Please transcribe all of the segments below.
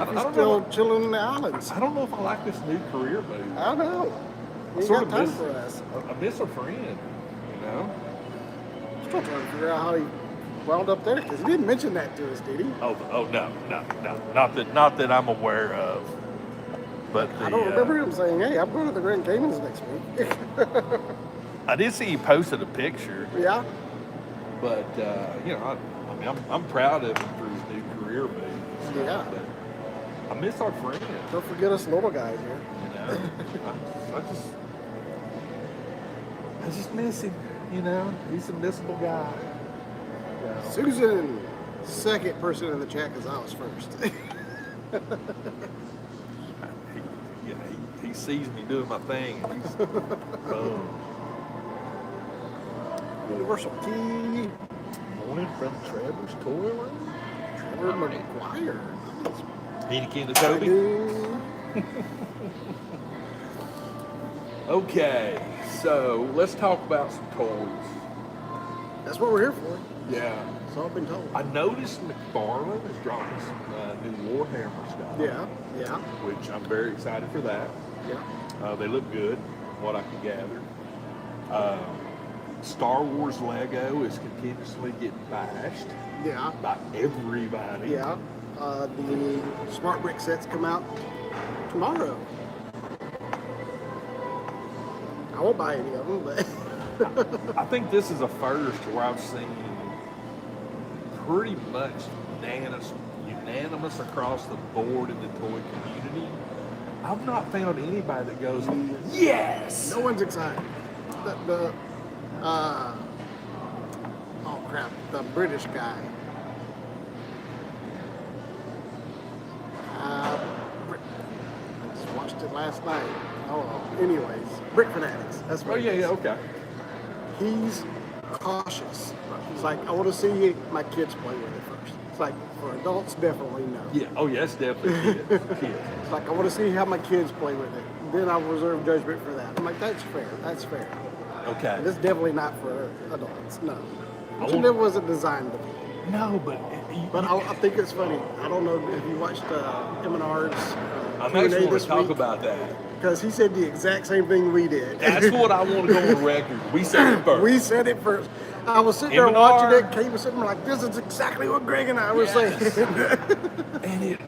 He's still chilling in the islands. I don't know if I like this new career move. I know. I He sort got of time miss. for us. I miss a friend. You know. Still trying to figure out how he wound up there because he didn't mention that to us, did he? Oh no. Not that I'm aware of. But I don't remember him saying, "Hey, I'm going to the Grand Caymans next week." I did see he posted a picture. Yeah. But you know, I mean, I'm proud of him for his new career move. Yeah. But I miss our friend. Don't forget us little guys here. You know, I just miss him. You know, he's a missable guy. Yeah. Susan, second person in the chat because I was first. He sees me doing my thing. And he's, Universal Key. morning from Trevor's Toy Room. Trevor McGuire. Any kind of Toby? Okay, so let's talk about some toys. That's what we're here for. Yeah. That's all I've been told. I noticed McFarlane is dropping some new Warhammer stuff. Yeah. Which I'm very excited for that. Yeah. They look good, from what I can gather. Star Wars Lego is continuously getting bashed Yeah. by everybody. Yeah. The Smart Brick sets come out tomorrow. I won't buy any of them, but I think this is a first where I've seen pretty much unanimous across the board in the toy community. I've not found anybody that goes, yes! no one's excited. Oh crap, the British guy. I just watched it last night. Oh, anyways, Brick Fanatics. That's Oh, what. yeah, okay. He's cautious. He's like, I want to see my kids play with it first. It's like, for adults, definitely no. Yeah, oh, yeah, it's definitely kids. It's like, I want to see how my kids play with it. Then I'll reserve judgment for that. I'm like, that's fair. That's fair. Okay. And it's definitely not for adults. No. I It wasn't designed to be. No, but... But I think it's funny. I don't know if you watched M&R's I'm Q&A actually going this to talk week, about that. because he said the exact same thing we did. That's what I want to go on record. We said it first. We said it first. I was sitting there M&R. watching it. Kate was sitting there like, this is exactly what Greg and I were saying. And it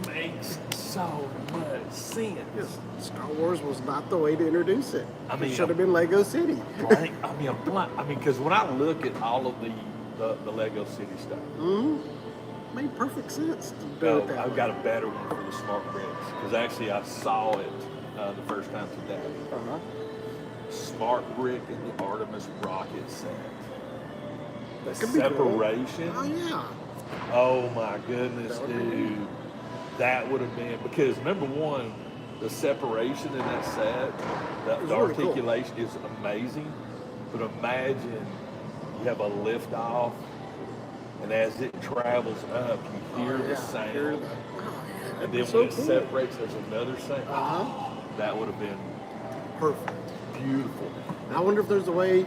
makes so much sense. Yes, Star Wars was not the way to introduce it. I mean, it should have been Lego City. Because when I look at all of the Lego City stuff, Made perfect sense to do no, it that I've way. got a better one for the Smart Bricks. Because actually I saw it the first time today. Uh-huh. Smart Brick and the Artemis rocket set. The That could be cool. separation. Oh, yeah. Oh my goodness, That would be dude. That would have been, because number one, the separation in that set, the really cool. articulation is amazing. But imagine you have a lift off, and as it travels up, you hear the sound. And then so when it cool. separates, there's another sound. Uh-huh. That would have been Perfect. beautiful. I wonder if there's a way,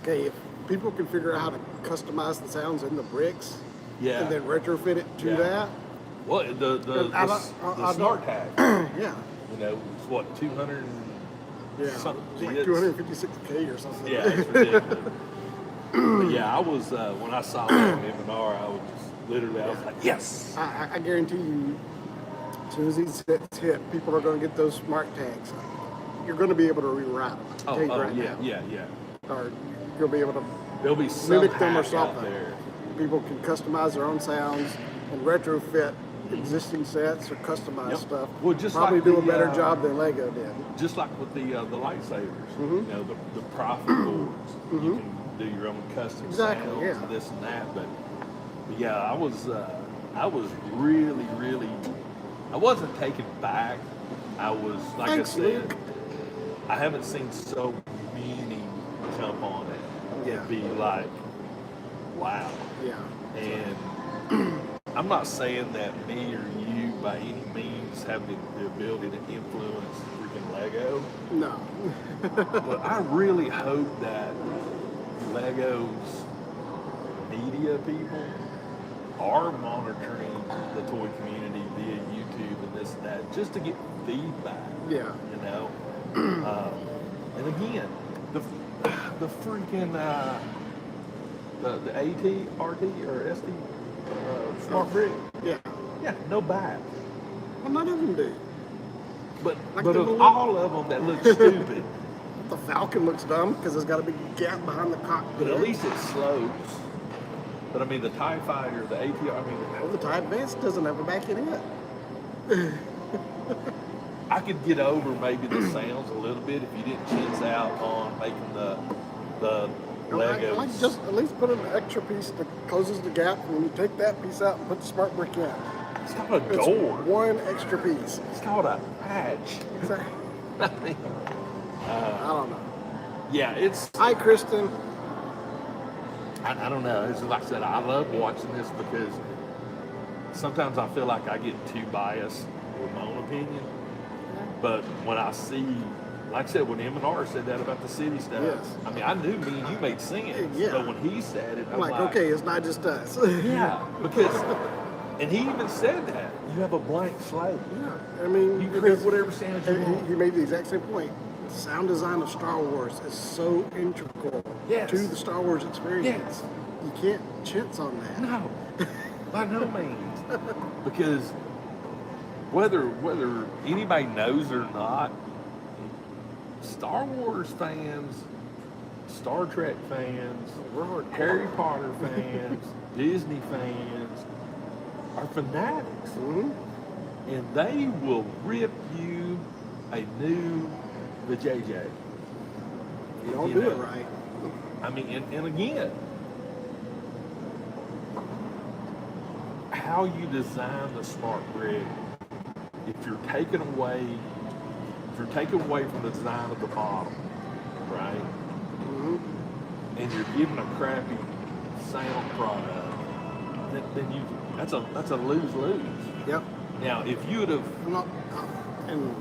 okay, if people can figure out how to customize the sounds in the bricks Yeah. and then retrofit it to Yeah. that. Well, the smart tag, Yeah. you know, it's what, 200 Yeah. something It's like bits? 256K or something. Yeah, it's ridiculous. But yeah, I was when I saw that on M&R, I was just literally, I was like, yes. I guarantee you, as soon as these sets hit, people are going to get those smart tags. You're going to be able to rewrite them. I can tell you right now. yeah. Or you'll be able to There'll be some mimic them or hack out something. there. People can customize their own sounds and retrofit existing sets or customize Yep. stuff. Well, just probably like do a the, better job than Lego did. Just like with the lightsabers, you know, the profit boards, you can do your own custom Exactly, sounds yeah. and this and that. But yeah, I was really, really, I wasn't taken back. I was, like Thanks, I said, Luke. I haven't seen so many jump on it. Yeah. And be like, wow. Yeah. And I'm not saying that me or you by any means have the ability to influence freaking Lego, No. but I really hope that Lego's media people are monitoring the toy community just to get feedback. Yeah. You know, and again, the freaking the AT, RT, or ST smart brick. Yeah. Yeah, no back. Well, none of them do. But Like but the of little- all of them that look stupid, The Falcon looks dumb because it's got a big gap behind the cockpit. but at least it slopes. But I mean, the TIE Fighter, the ATR, I mean, Well, the TIE Advance doesn't have a back in it. I could get over maybe the sounds a little bit if you didn't chintz out on making the Legos. Like just at least put an extra piece that closes the gap, and when you take that piece out and put the smart brick in. It's called a It's door. one extra piece. It's called a hatch. I don't know. Yeah, it's. Hi, Kristen. I don't know. It's like I said, I love watching this because sometimes I feel like I get too biased with my own opinion. But when I see, like I said, when M&R said that about the city stuff, Yes. I mean, I knew me and you made sense. Yeah. But when he said it, I'm like, okay, it's not just us. Yeah, because, and he even said that. You have a blank slate. Yeah, I mean, You can create whatever sounds you want. he made the exact same point. The sound design of Star Wars is so integral Yes. to the Star Wars experience. Yes. You can't chintz on that. No, by no means. Because whether anybody knows or not, Star Wars fans, Star Trek fans, Harry Potter fans, Disney fans are fanatics. Mm-hmm. And they will rip you a new the JJ. You don't You do know. it right. I mean, and again, how you design the smart brick, if you're taking away from the design of the bottom, right? Mm-hmm. And you're giving a crappy sound product, then you that's a lose-lose. Yep. Now, if you would have, I'm not, and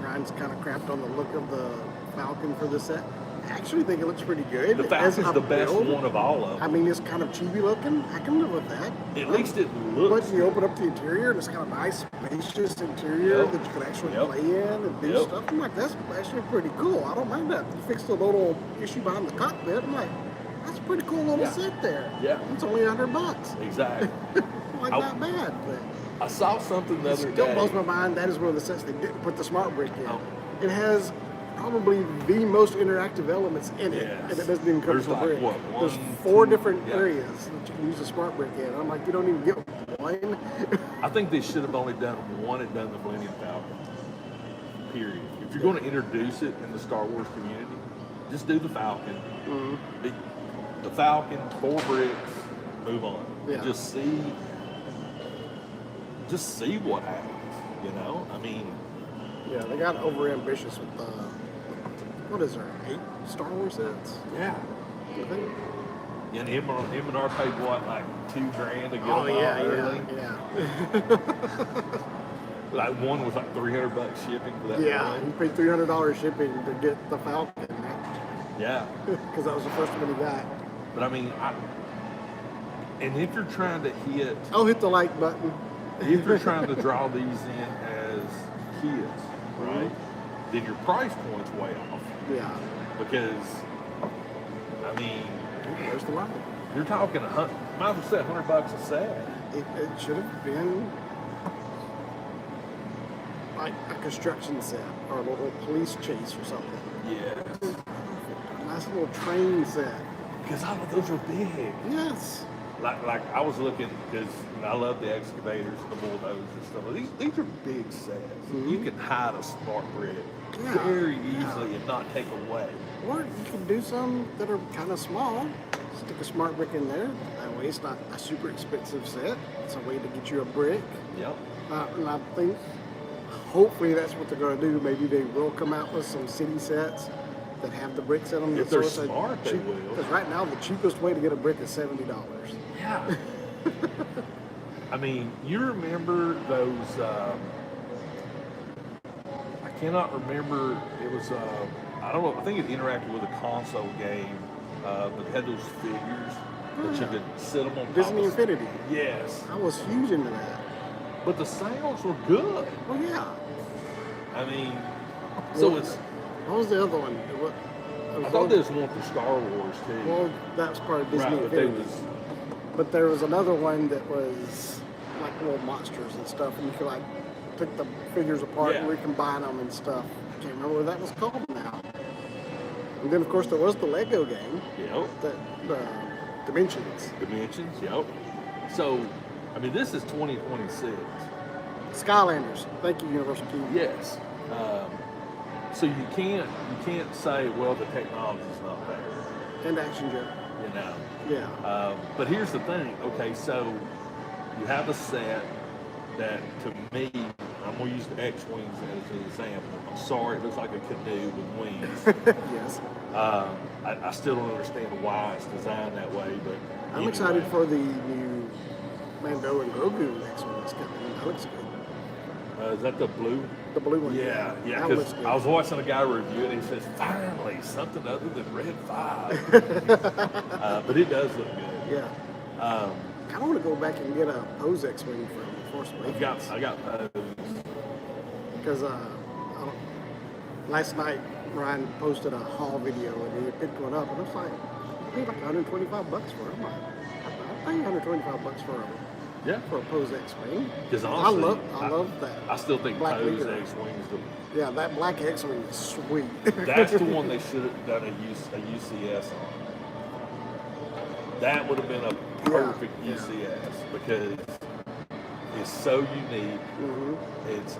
Ryan's kind of crapped on the look of the Falcon for this set. I actually think it looks pretty good. the As Falcon's a the best build, one of all of I them. mean, it's kind of chibi looking. I can live with that. At least it looks. But you open up the interior, and it's got a nice, spacious interior Yep. that you can actually Yep. play in and do Yep. stuff. I'm like, that's actually pretty cool. I don't mind that. You fixed the little issue behind the cockpit. I'm like, that's a pretty cool little Yeah. set there. Yeah. It's only $100. Exactly. Like, I- not bad. But I saw something the it other still day. blows my mind. That is one of the sets they didn't put the smart brick in. Oh. It has probably the most interactive elements in it, Yes. and it doesn't even come There's with the like, brick. what, There's one, 4 two, different yeah. areas that you can use the smart brick in. I'm like, you don't even get one. I think they should have only done one and done the Millennium Falcon. Period. If you're going to introduce it in the Star Wars community, just do the Falcon. Mhm. The Falcon, 4 bricks, move on. Yeah. Just see what happens. You know, I mean, Yeah, they got over ambitious with what is there, 8 Star Wars sets? yeah. I think. And M&R paid what, like $2,000 to get Oh them yeah, all early? yeah, Like one was like $300 shipping for that. yeah. one. He paid $300 shipping to get the Falcon Yeah. because that was the first one he got. But I mean, and if you're trying to hit, I'll hit the like button. if you're trying to draw these in as kids, right, then your price point's way off. Yeah, Because, I mean, there's the line. you're talking might as well say $100 a set. It should have been like a construction set or a little police chase or something. Yeah. A nice little train set. Because all of those are big. Yes. Like I was looking, because I love the excavators, the bulldozers and stuff. These are big sets. You can hide a smart brick Yeah. very easily and not take away. Or you can do some that are kind of small. Stick a smart brick in there. That way it's not a super expensive set. It's a way to get you a brick. Yep. And I think hopefully that's what they're going to do. Maybe they will come out with some city sets that have the bricks in them. If they're smart, they will. Because right now the cheapest way to get a brick is $70. Yeah. I mean, you remember those, I cannot remember, it was, I don't know, I think it interacted with a console game, but it had those figures that you could sit them on top Disney of. Infinity. Yes. I was huge into that. but the sounds were good. Oh yeah. I mean, so Well, it's. What was the other one? I thought there was one for Star Wars too. Well, that's part of Disney right, but they Infinity. was. But there was another one that was like little monsters and stuff, and you could like take the figures apart and Yeah. recombine them and stuff. I can't remember what that was called now. And then of course there was the Lego game, Yep. the Dimensions. Dimensions. Yep. So, I mean, this is 2026. Skylanders. Thank you, Universal Kingdom. Yes. So you can't say, well, the technology's not there. And Action Joe. You know. Yeah. But here's the thing. Okay, so you have a set that, to me, I'm gonna use the X-wings as an example. I'm sorry, it looks like a canoe with wings. Yes. I still don't understand why it's designed that way, but I'm anyway. excited for the new Mando and Grogu next one that's coming. That looks good. Is that the blue? The blue one. Yeah. That looks Because good. I was watching a guy review it, and he says, "Finally, something other than Red 5." But it does look good. Yeah. I kind of want to go back and get a Pose X-Wing from Force Awakens. I got Because last night Ryan posted a haul video and he picked one up, and I was like, I paid like $125 for it. I'm like, I pay $125 for a Pose X-Wing. Because honestly, I love that. I still think Black Pose Leader. X-Wings the Yeah, that black X-Wing is sweet. That's the one they should have done a UCS on. That would have been a perfect Yeah. UCS because it's so unique. Mm-hmm. It's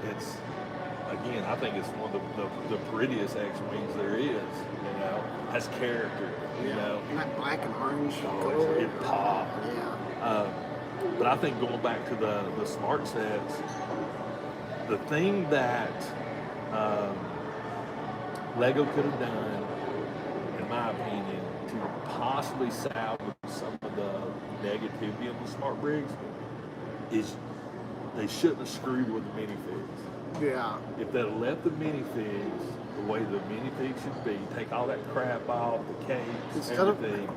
again, I think it's one of the prettiest X-wings there is. You know, has character. You know, And that black and orange oh, color. it pop. Yeah. But I think going back to the smart sets, the thing that Lego could have done, in my opinion, to possibly salvage some of the negativity of the smart rigs, is they shouldn't have screwed with the minifigs. Yeah. If they'd have left the minifigs the way the minifigs should be, take all that crap off, the capes, everything.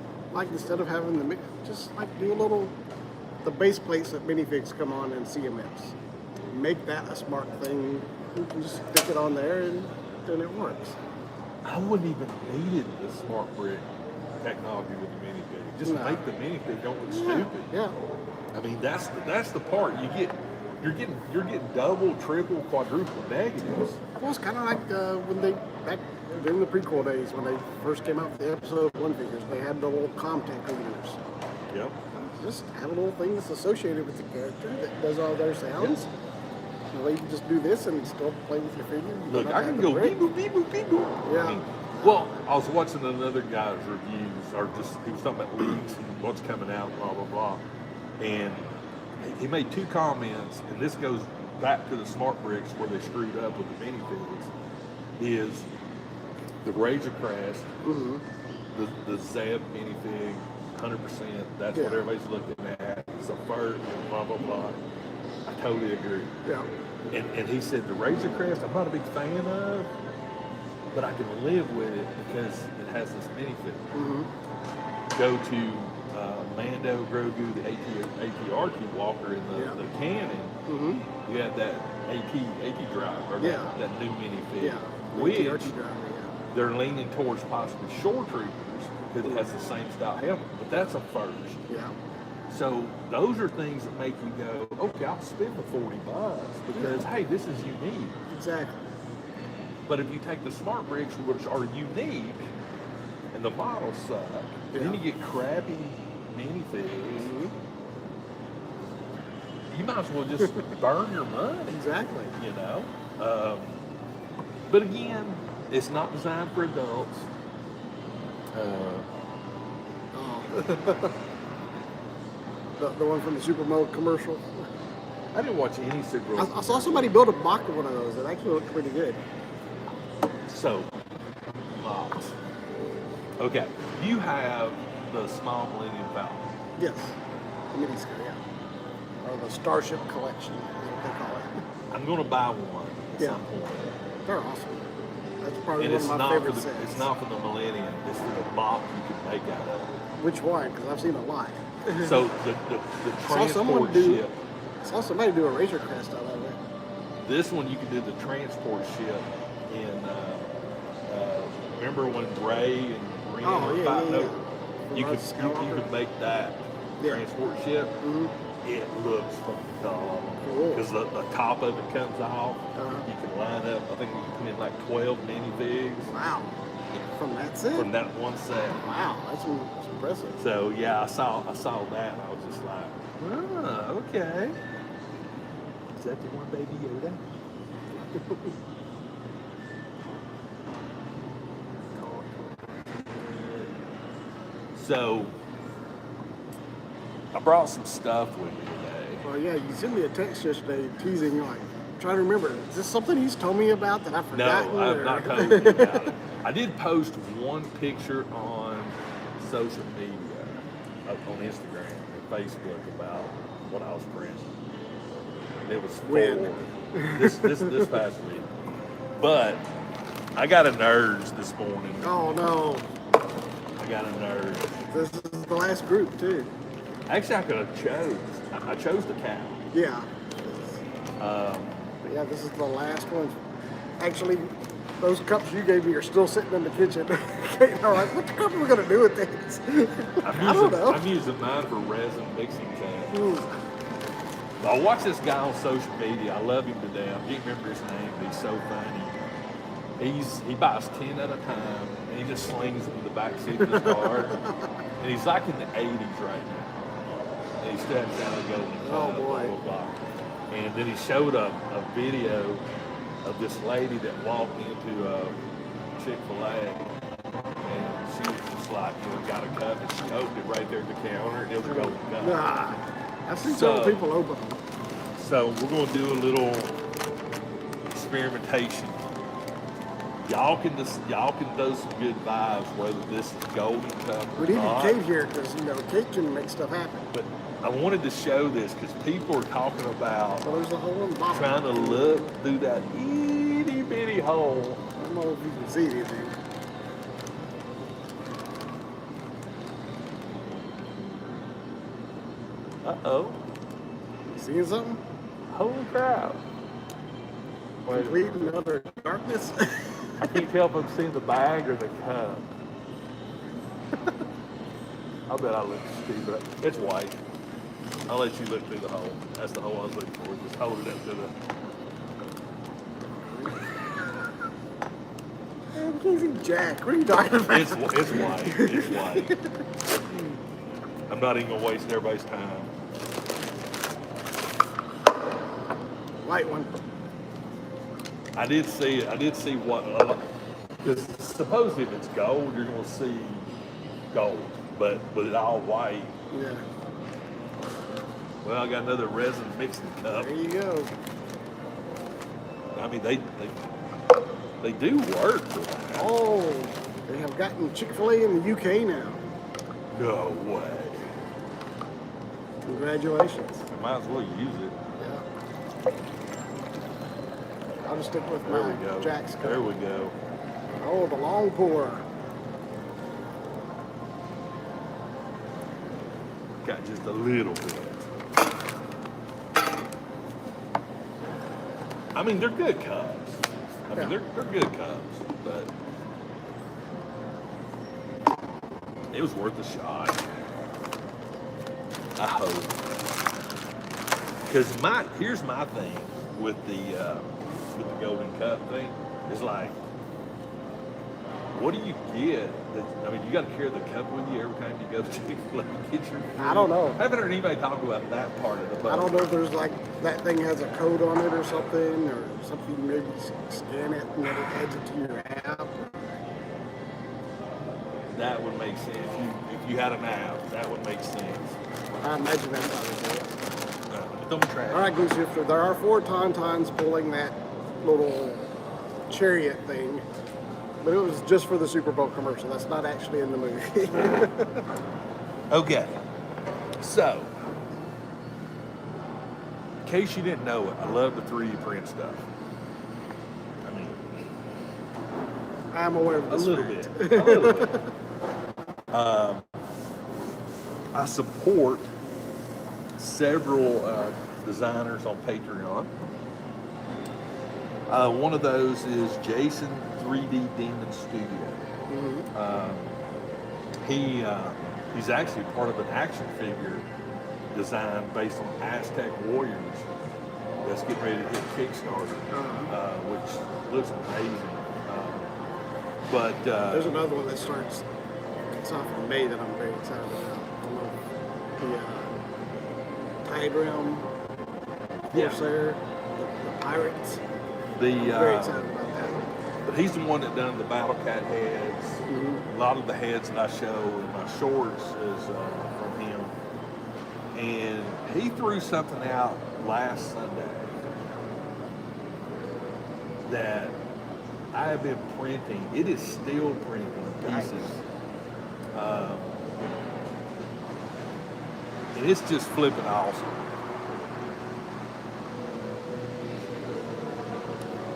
Instead of having just like do a little, the base plates that minifigs come on in CMS. Make that a smart thing. You can just stick it on there and then it works. I wouldn't even needed the smart brick technology with the minifig. Just No. make the minifig don't look stupid. Yeah. I mean, that's the part you're getting double, triple, quadruple negatives. Well, it's kind of like when they, back during the prequel days, when they first came out with the episode 1 figures, they had the little Comtech leaders. Yep. Just have a little thing that's associated with the character that does all their sounds. The way you can just do this and still play with your figure. You Look, don't I have can to go brick. beep boop beep boop beep boop. Yeah. I mean, well, I was watching another guy's reviews, or just he was talking about leaks and what's coming out, blah blah blah, and he made two comments, and this goes back to the smart bricks where they screwed up with the minifigs. Is the Razor Crest, the Zeb minifig, 100%. That's what Yeah. everybody's looking at. It's a fur, blah blah blah. I totally agree. Yeah. And he said the Razor Crest I'm not a big fan of, but I can live with it because it has this minifig. Go to Mando, Grogu, the ATRT walker in the canon. You have that AT drive or Yeah. that new minifig, Yeah. which TRT driver, yeah. they're leaning towards possibly Shore Troopers because it has the same style helmet, but that's a first. Yeah. So those are things that make you go, okay, I'll spend the $40 because hey, this is unique. Exactly. But if you take the smart bricks, which are unique, and the models suck, and then you get crappy minifigs, you might as well just burn your money. Exactly. You know. But again, it's not designed for adults. The one from the Supermode commercial. I didn't watch any Super Bowl. I saw somebody build a mock of one of those. It actually looked pretty good. So, models. Okay, you have the small Millennium Falcon. Yes. The mini scale, yeah. Or the Starship Collection, is what they call it. I'm going to buy one at Yeah. some point. They're awesome. That's probably And one it's of my not for favorite the sets. it's not for the Millennium. It's for the box you can make out of it. Which one? Because I've seen a lot. So the Saw someone transport do ship. saw somebody do a Razor Crest out of it. This one you can do the transport ship in. Remember when Ray and Ren Oh, were yeah, fighting yeah, over? yeah. You Red could Skywalker. you could make that Yeah. transport ship. Mm-hmm. It looks fucking dumb Cool. because the top of it comes off. Uh-huh. You can line up. I think you can put in like 12 minifigs Wow. From that set? from that one set. Wow, that's impressive. So yeah, I saw that and I was just like, oh, okay. Is that the one baby Yoda? So I brought some stuff with me today. Well, yeah, you sent me a text yesterday teasing, like, trying to remember, is this something he's told me about that I've forgotten? No, I've or- not told you about it. I did post one picture on social media, on Instagram and Facebook about what I was printing. It was When? this past week. But I got a nerds this morning. Oh, no. I got a nerds. This is the last group, too. Actually, I could have chose. I chose the cow. Yeah. Um, But yeah, this is the last one. Actually, those cups you gave me are still sitting in the kitchen. I'm like, what the crap are we going to do with these? I don't know. I'm using mine for resin mixing cups. Mm. I watch this guy on social media. I love him to death. I can't remember his name, but he's so funny. He buys 10 at a time, and he just slings them in the back seat of his car. And he's like in the 80s right now. And he still hasn't found a golden Oh, cup, boy. blah, blah, blah. And then he showed a video of this lady that walked into Chick-fil-A. And she was just like, got a cup, and she opened it right there at the counter, and it was a golden cup. Nah. I've seen So- some people open them. So we're going to do a little experimentation. Y'all can do some good vibes, whether this is golden cup or We needed not. Kate here because, Kate can make stuff happen. But I wanted to show this because people are talking about So there's a hole in the bottom. trying to look through that itty bitty hole. I don't know if you can see anything. Uh-oh. Seeing something? Holy crap. Wait, Complete and utter darkness. I can't tell if I'm seeing the bag or the cup. I bet I look stupid. It's white. I'll let you look through the hole. That's the hole I was looking for. Just hold it up to the... Man, you can't see Jack. What are you talking about? It's white. It's white. I'm not even gonna waste everybody's time. White one. I did see what because supposedly if it's gold, you're gonna see gold, but with it all white. Yeah. Well, I got another resin mixing cup. There you go. I mean, they do work for that. Oh, they have gotten Chick-fil-A in the UK now. No way. Congratulations. I might as well use it. Yeah. I'll just stick with There my we go. Jack's cup. There we go. Oh, the long pour. Got just a little bit. I mean, they're good cups. I mean, Yeah. they're good cups, but it was worth a shot. I hope. Because here's my thing with the golden cup thing is like, what do you get? I mean, you got to carry the cup with you every time you go to Chick-fil-A and get your food. I don't know. I haven't heard anybody talk about that part of the boat. I don't know if there's like, that thing has a code on it or something, maybe scan it and then it adds it to your app. That would make sense. If you had an app, that would make sense. I imagine that's how they do it. Don't try. All right, Goose Shifter, there are 4 Tauntauns pulling that little chariot thing, but it was just for the Super Bowl commercial. That's not actually in the movie. Okay. So, in case you didn't know it, I love the 3D print stuff. I mean, I'm aware of a this little fact. bit. A little bit. I support several designers on Patreon. One of those is Jason 3D Demon Studio. He's actually part of an action figure design based on Aztec warriors that's getting ready to hit Kickstarter, which looks amazing. But there's another one that starts. It's off in May that I'm very excited about. The Tide Realm, Corsair, the Pirates. I'm very excited about that. But he's the one that done the Battle Cat heads. A lot of the heads that I show in my shorts is from him. And he threw something out last Sunday that I have been printing. It is still printing pieces. And it's just flipping awesome.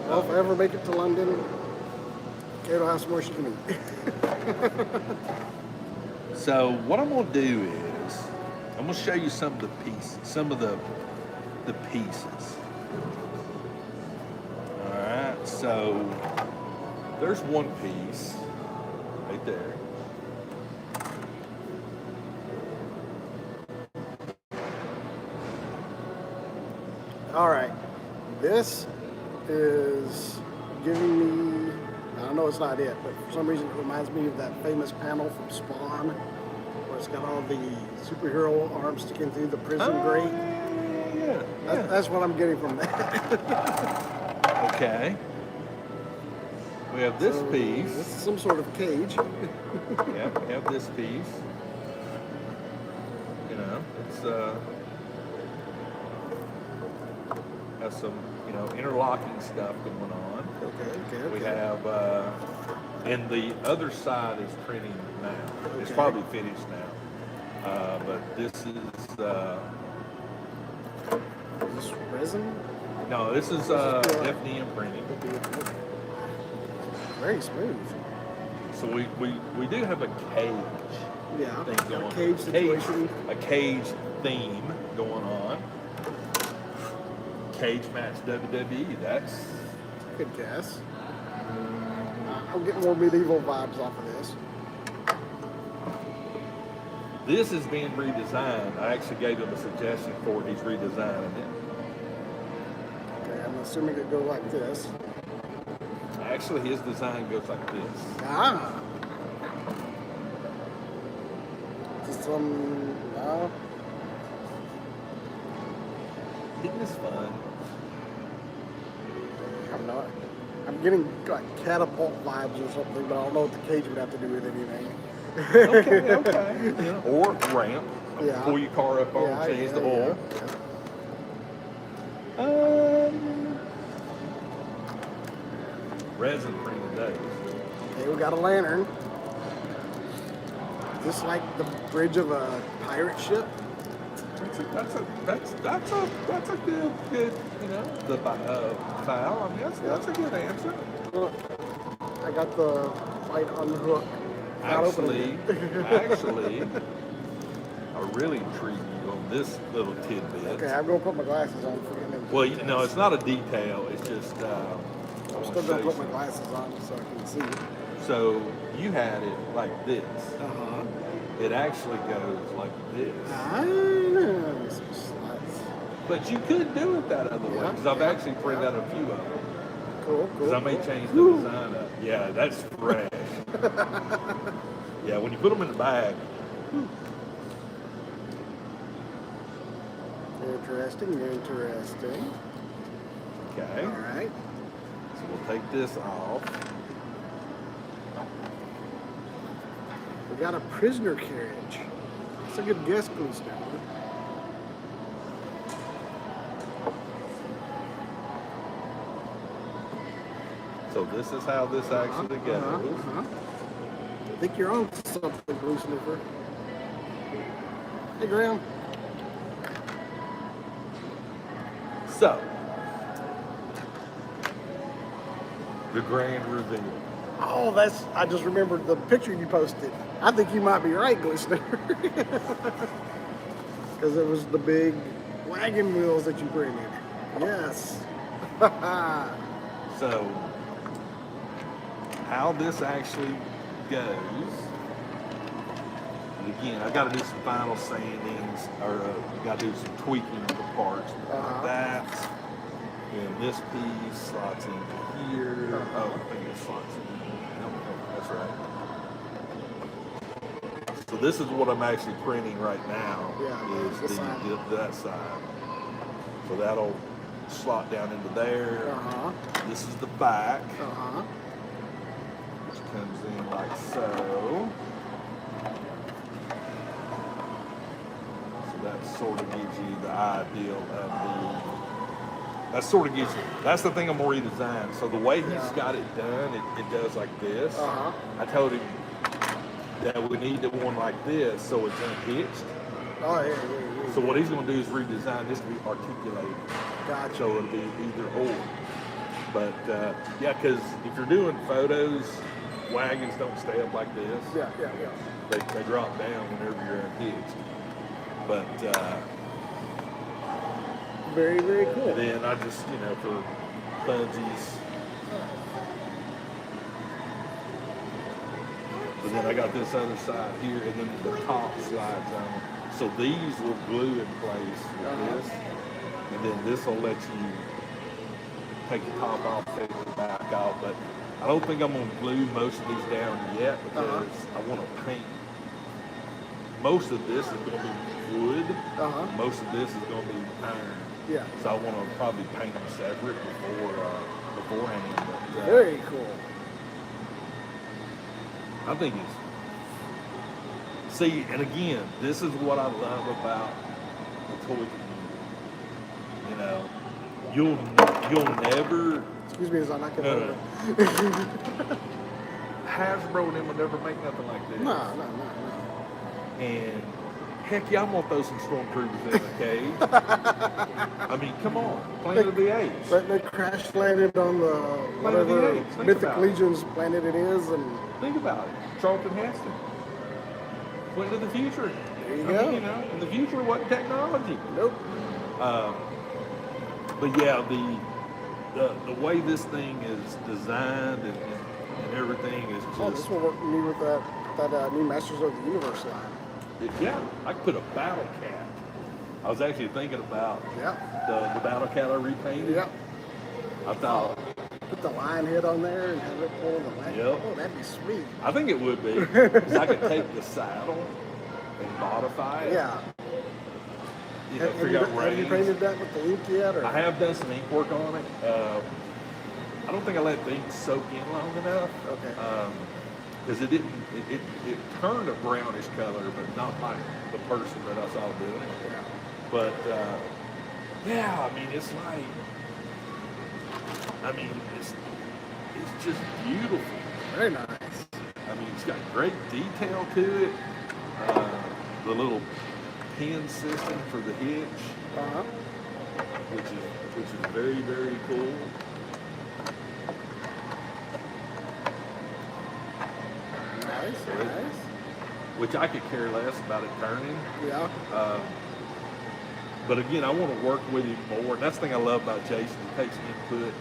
Well, if I ever make it to London, Kate will have some more she can eat. So what I'm gonna do is I'm gonna show you some of the pieces, the pieces. All right, so there's one piece right there. All right, this is giving me, I know it's not it, but for some reason it reminds me of that famous panel from Spawn, where it's got all the superhero arms sticking through the prison grate. Yeah. That's what I'm getting from that. Okay. We have this So, piece. This is some sort of cage. Yeah, we have this piece. You know, it's has some, you know, interlocking stuff going on. Okay. We have, and the other side is printing now. It's Okay. probably finished now. But this is, Is this resin? no, this is FDM printing. Very smooth. So we do have a cage Yeah, thing got going a on. cage situation. A cage theme going on. Cage match WWE. That's Good guess. I'm getting more medieval vibes off of this. this is being redesigned. I actually gave him a suggestion for it. He's redesigning it. Okay, I'm assuming it goes like this. Actually, his design goes like this. Ah. Just some, no. Isn't this fun? I'm not. I'm getting like catapult vibes or something, but I don't know what the cage would have to do with anything. Okay. Yeah. Or ramp. Yeah. Pull your car up on, Yeah, change yeah, the oil. yeah. Resin printed those. Okay, we got a lantern. Is this like the bridge of a pirate ship? That's a good, you know, the foul. I mean, that's a good answer. Look, I got the light on the hook. Not opening Actually, I really intrigued you on this little tidbit. Okay, I'm gonna put my glasses on for you. Well, you know, it's not a detail. It's just I'm still gonna put my glasses on so I can see. So you had it like this. Uh-huh. It actually goes like this. Some slots. But you could do it that other way, Yeah, because I've yeah, actually printed out a few of them. Cool. Because I may change the design up. Yeah, that's fresh. Yeah, when you put them in the bag. Interesting. Okay. All right. So we'll take this off. We got a prisoner carriage. That's a good guess, Gleason. So this is how this actually goes. I think you're on something, Blue Sniffer. Hey, Graham. So, the grand reveal. Oh, I just remembered the picture you posted. I think you might be right, Glistener. Because it was the big wagon wheels that you printed. Yes. So, how this actually goes, and again, I got to do some final sandings, or got to do some tweaking of the parts. Like that. And this piece slots in here. Oh, I think it slots in. No, that's right. So this is what I'm actually printing right now. Yeah, is that side. So that'll slot down into there. This is the back, which comes in like so. So that sort of gives you the ideal of the. That sort of gives you. That's the thing I'm gonna redesign. So the way he's got it done, it does like this. I told him that we need the one like this, so it's unhitched. So what he's going to do is redesign this to be articulated. Gotcha. So it'll be either or. But yeah, because if you're doing photos, wagons don't stay up like this. Yeah. They drop down whenever you're unhitched. But very, very cool. then I just, for funsies. But then I got this other side here, and then the top slides on. So these will glue in place with this, and then this will let you take the top off, take the back off. But I don't think I'm going to glue most of these down yet because I want to paint. Most of this is going to be wood. Most of this is going to be iron. Yeah. So I want to probably paint them separate beforehand. But, very cool. I think it's. See, and again, this is what I love about the toy community. You'll never. Excuse me as I knock it over. Hasbro and them will never make nothing like this. No. And heck yeah, I'm gonna throw some stormtroopers in the cage. I mean, come on, Planet of the Apes. They crash landed on the whatever Mythic Legion's planet it is, and think about it. Charlton Heston went to the future. There you go. In the future, what technology? Nope. But yeah, the way this thing is designed and everything is just. Oh, this will work with me with that new Masters of the Universe line. Yeah, I could put a battle cat. I was actually thinking about the battle cat I repainted. Yeah. I thought. Put the lion head on there and have it pull the lion. Yep. Oh, that'd be sweet. I think it would be. Because I could take the saddle and modify it. Yeah. Figure out have you painted that with the ink yet? Or? I have done some ink work on it. I don't think I let the ink soak in long enough. Okay. Because it turned a brownish color, but not like the person that I saw doing it. Yeah. But yeah, I mean, it's like, it's just beautiful. Very nice. I mean, it's got great detail to it. The little pin system for the hitch, which is very, very cool. Nice. Which I could care less about it turning. Yeah. But again, I want to work with him more. And that's the thing I love about Jason. He takes input.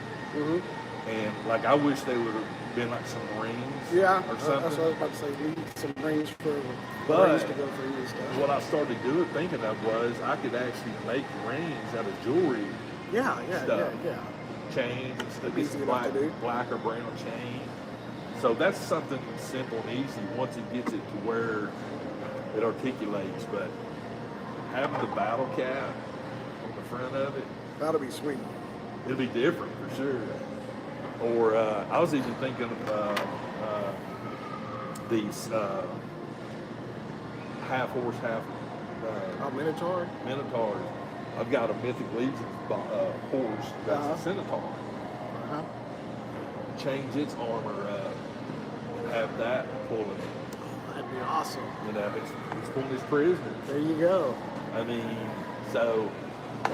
And like, I wish they would have been like some rings. Yeah. Or something. That's what I was about to say. We need some rings for But rings to go for you and stuff. what I started thinking of was I could actually make rings out of jewelry. Yeah. Chains and stuff. Easy enough to do. Black or brown chain. So that's something simple and easy once it gets it to where it articulates. But having the battle cap on the front of it, That'll be sweet. it'll be different for sure. Or I was even thinking of these half horse, half Minotaur? Minotaurs. I've got a Mythic Legion horse that's a Centaur. Change its armor up and have that pulling. That'd be awesome. It's pulling his prisoners. There you go. I mean, so.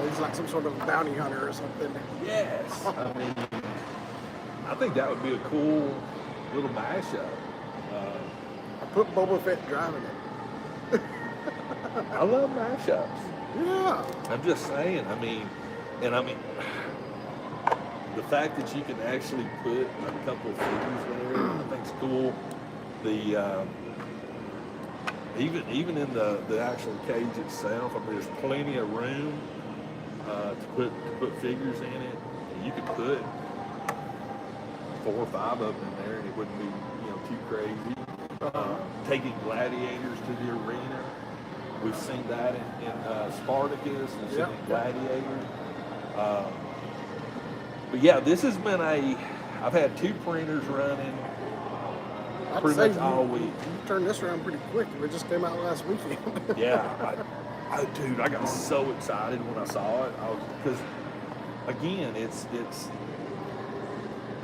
He's like some sort of bounty hunter or something. Yes. I mean, I think that would be a cool little mashup. I put Boba Fett driving it. I love mashups. Yeah. I'm just saying. I mean, and I mean, the fact that you can actually put a couple of figures there, I think's cool. The even in the actual cage itself, I mean, there's plenty of room to put figures in it. You could put 4 or 5 of them in there, and it wouldn't be too crazy. Taking gladiators to the arena, we've seen that in Spartacus, we've seen it in Gladiator. But yeah, this has been I've had 2 printers running pretty much all week. You turned this around pretty quick. It just came out last weekend. Yeah, dude, I got so excited when I saw it. Because again, it's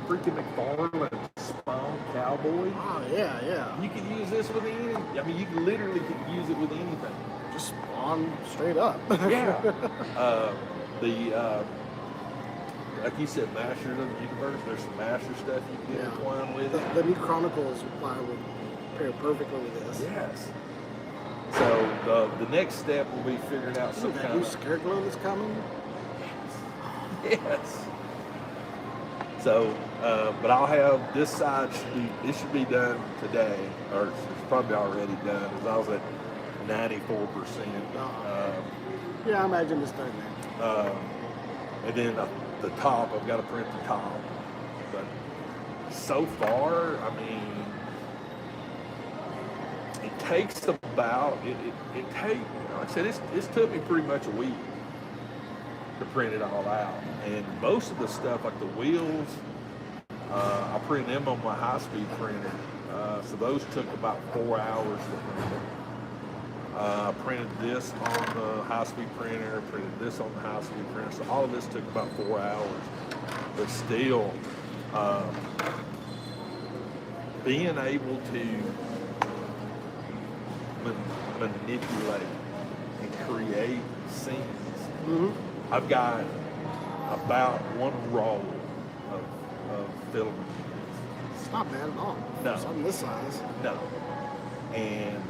freaking McFarlane Spawn Cowboy. Oh yeah. You can use this with any. I mean, you literally can use it with anything. Just Spawn straight up. Yeah. Like you said, Masters of the Universe. There's some Master stuff you can get intertwined with it. The new Chronicles would pair perfectly with this. Yes. So the next step will be figuring out some that kind new of Scareglow that's coming. Yes. So, but I'll have this side it should be done today, or it's probably already done. As I was at 94%. Yeah, I imagine it's done now. And then the top, I've got to print the top. But so far, I mean, it takes about it take like I said, it's took me pretty much a week to print it all out. And most of the stuff, like the wheels, I printed them on my high-speed printer. So those took about 4 hours to print. I printed this on the high-speed printer, printed this on the high-speed printer. So all of this took about 4 hours. But still, being able to manipulate and create scenes. Mm-hmm. I've got about 1 roll of filament. It's not bad at all. No. Something this size. No. And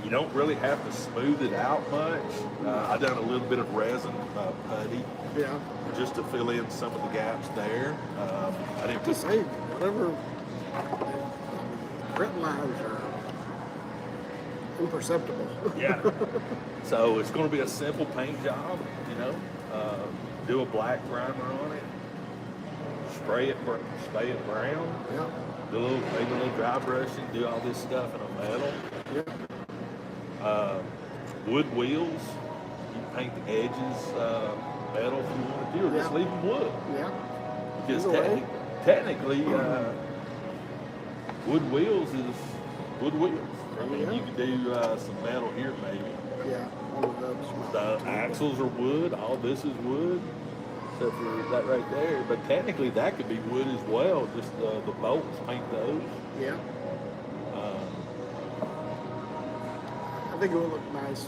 you don't really have to smooth it out much. I've done a little bit of resin putty. Yeah. Just to fill in some of the gaps there. I didn't To say whatever print lines are imperceptible. Yeah. So it's going to be a simple paint job, do a black primer on it, spray it brown, Yeah. maybe a little dry brushing, do all this stuff in a metal. Yeah. Wood wheels, you can paint the edges metal if you want to do, or just leave them wood. Yeah. Because Either way. technically, wood wheels is wood wheels. I mean, Yeah. you can do some metal here maybe. Yeah. One of those. The axles are wood. All this is wood, except for that right there. But technically, that could be wood as well. Just the bolts, paint those. Yeah. I think it would look nice.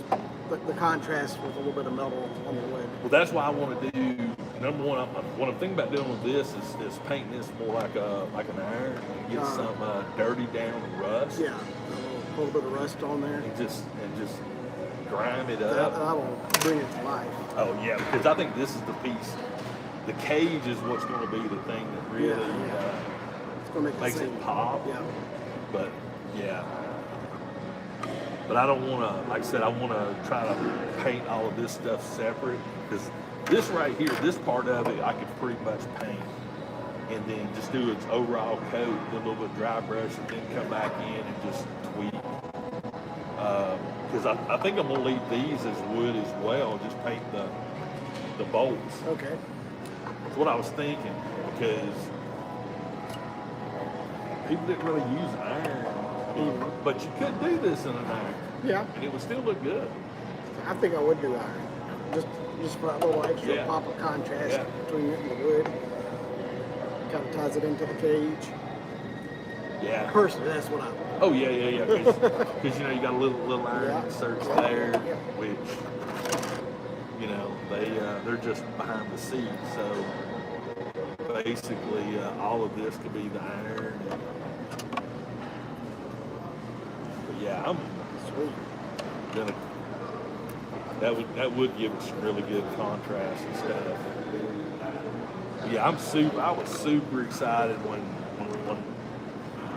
The contrast with a little bit of metal on the wood. Well, that's why I want to do. Number one, what I'm thinking about doing with this is painting this more like an iron and get some dirty down rust. Yeah. A little bit of rust on there. And just grime it up. That'll bring it to life. Oh yeah, because I think this is the piece. The cage is what's going to be the thing that really It's going to make makes it it sing. pop. Yeah. But yeah. But I don't want to, like I said, I want to try to paint all of this stuff separate, because this right here, this part of it, I could pretty much paint and then just do its overall coat, do a little bit of dry brush, and then come back in and just tweak. Because I think I'm going to leave these as wood as well, just paint the bolts. Okay. That's what I was thinking, because people didn't really use iron. But you could do this in an iron. Yeah. And it would still look good. I think I would do iron. Just for a little extra pop of contrast between it and the wood. Kind of ties it into the cage. Yeah. Personally, that's what I would. Oh yeah. Because you got a little iron inserts there, which they're just behind the seat. So basically, all of this could be the iron. Yeah, I'm Sweet. gonna That would give it some really good contrast and stuff. Yeah, I was super excited when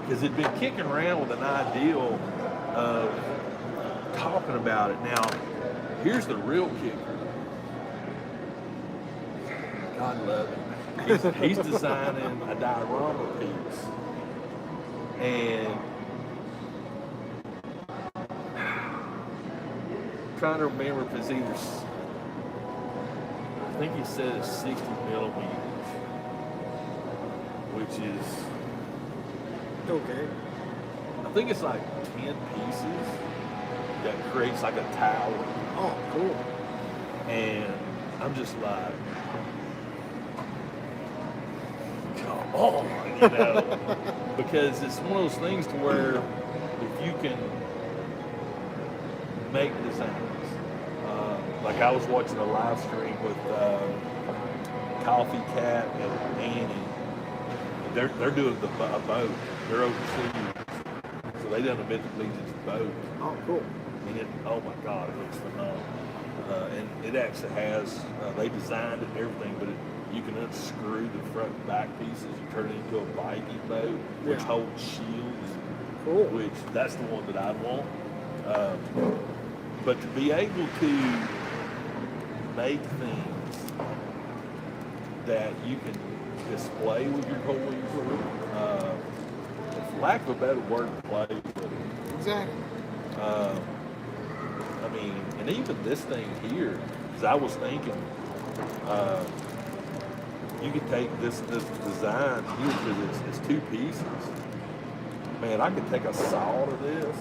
because it'd been kicking around with an ideal of talking about it. Now, here's the real kicker. God love him. He's designing a diorama piece, and I'm trying to remember if it's either. I think he said it's 60 millimeters, which is. Okay. I think it's like 10 pieces that creates like a tower. Oh, cool. And I'm just like, come on, you know? Because it's one of those things to where if you can make designs, like I was watching a live stream with Coffee Cat and Annie. They're doing a boat. They're overseas, so they done a Mythic Legends boat. Oh, cool. And oh my God, it looks phenomenal. And it actually has, they designed it and everything, but you can unscrew the front and back pieces and turn it into a Viking boat, which Yeah. holds shields. Cool. Which that's the one that I'd want. But to be able to make things that you can display with your toys, for lack of a better word, play with it. Exactly. I mean, and even this thing here, because I was thinking, you could take this design here because it's two pieces. Man, I could take a saw to this,